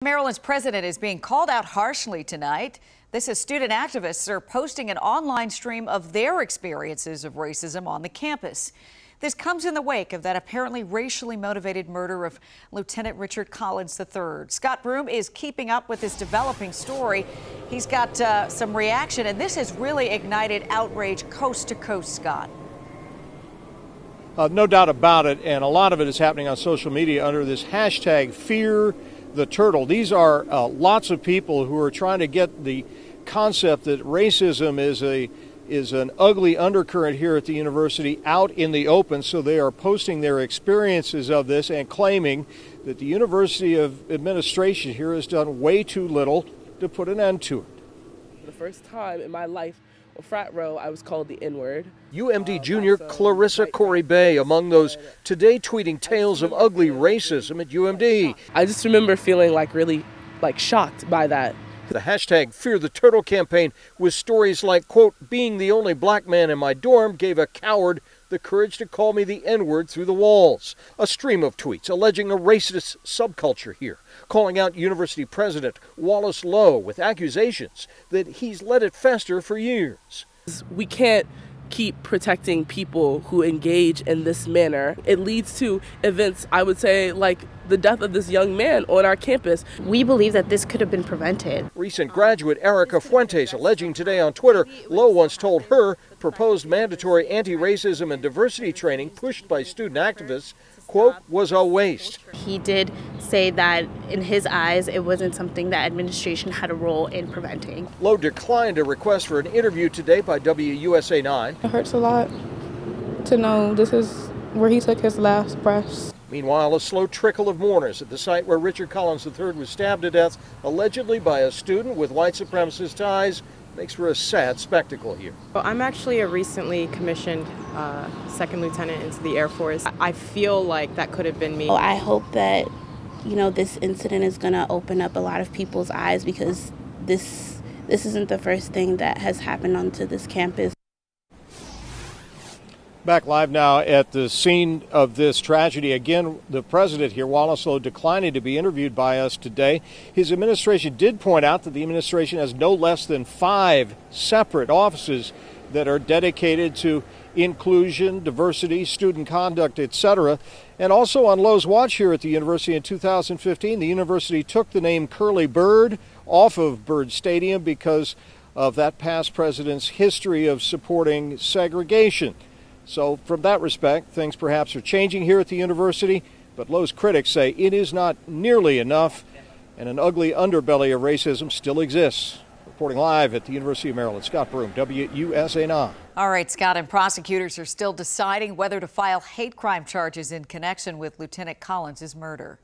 Maryland's president is being called out harshly tonight. This is student activists are posting an online stream of their experiences of racism on the campus. This comes in the wake of that apparently racially motivated murder of Lieutenant Richard Collins III. Scott Broom is keeping up with this developing story. He's got some reaction, and this has really ignited outrage coast to coast, Scott. No doubt about it, and a lot of it is happening on social media under this hashtag Fear the Turtle. These are lots of people who are trying to get the concept that racism is an ugly undercurrent here at the university out in the open. So they are posting their experiences of this and claiming that the University of administration here has done way too little to put an end to it. For the first time in my life, on frat row, I was called the N-word. UMD junior Clarissa Corey Bay among those today tweeting tales of ugly racism at UMD. I just remember feeling really shocked by that. The hashtag Fear the Turtle campaign with stories like, quote, being the only black man in my dorm gave a coward the courage to call me the N-word through the walls. A stream of tweets alleging a racist subculture here, calling out University President Wallace Lowe with accusations that he's let it fester for years. We can't keep protecting people who engage in this manner. It leads to events, I would say, like the death of this young man on our campus. We believe that this could have been prevented. Recent graduate Erica Fuentes alleging today on Twitter, Lowe once told her proposed mandatory anti-racism and diversity training pushed by student activists, quote, was a waste. He did say that in his eyes it wasn't something that administration had a role in preventing. Lowe declined a request for an interview today by WUSA 9. It hurts a lot to know this is where he took his last breaths. Meanwhile, a slow trickle of mourners at the site where Richard Collins III was stabbed to death, allegedly by a student with white supremacist ties, makes for a sad spectacle here. Well, I'm actually a recently commissioned second lieutenant into the Air Force. I feel like that could have been me. I hope that, this incident is going to open up a lot of people's eyes, because this isn't the first thing that has happened onto this campus. Back live now at the scene of this tragedy. Again, the president here, Wallace Lowe, declining to be interviewed by us today. His administration did point out that the administration has no less than 5 separate offices that are dedicated to inclusion, diversity, student conduct, etc. And also on Lowe's watch here at the university in 2015, the university took the name Curly Bird off of Bird Stadium because of that past president's history of supporting segregation. So from that respect, things perhaps are changing here at the university, but Lowe's critics say it is not nearly enough, and an ugly underbelly of racism still exists. Reporting live at the University of Maryland, Scott Broom, WUSA 9. All right, Scott, and prosecutors are still deciding whether to file hate crime charges in connection with Lieutenant Collins' murder.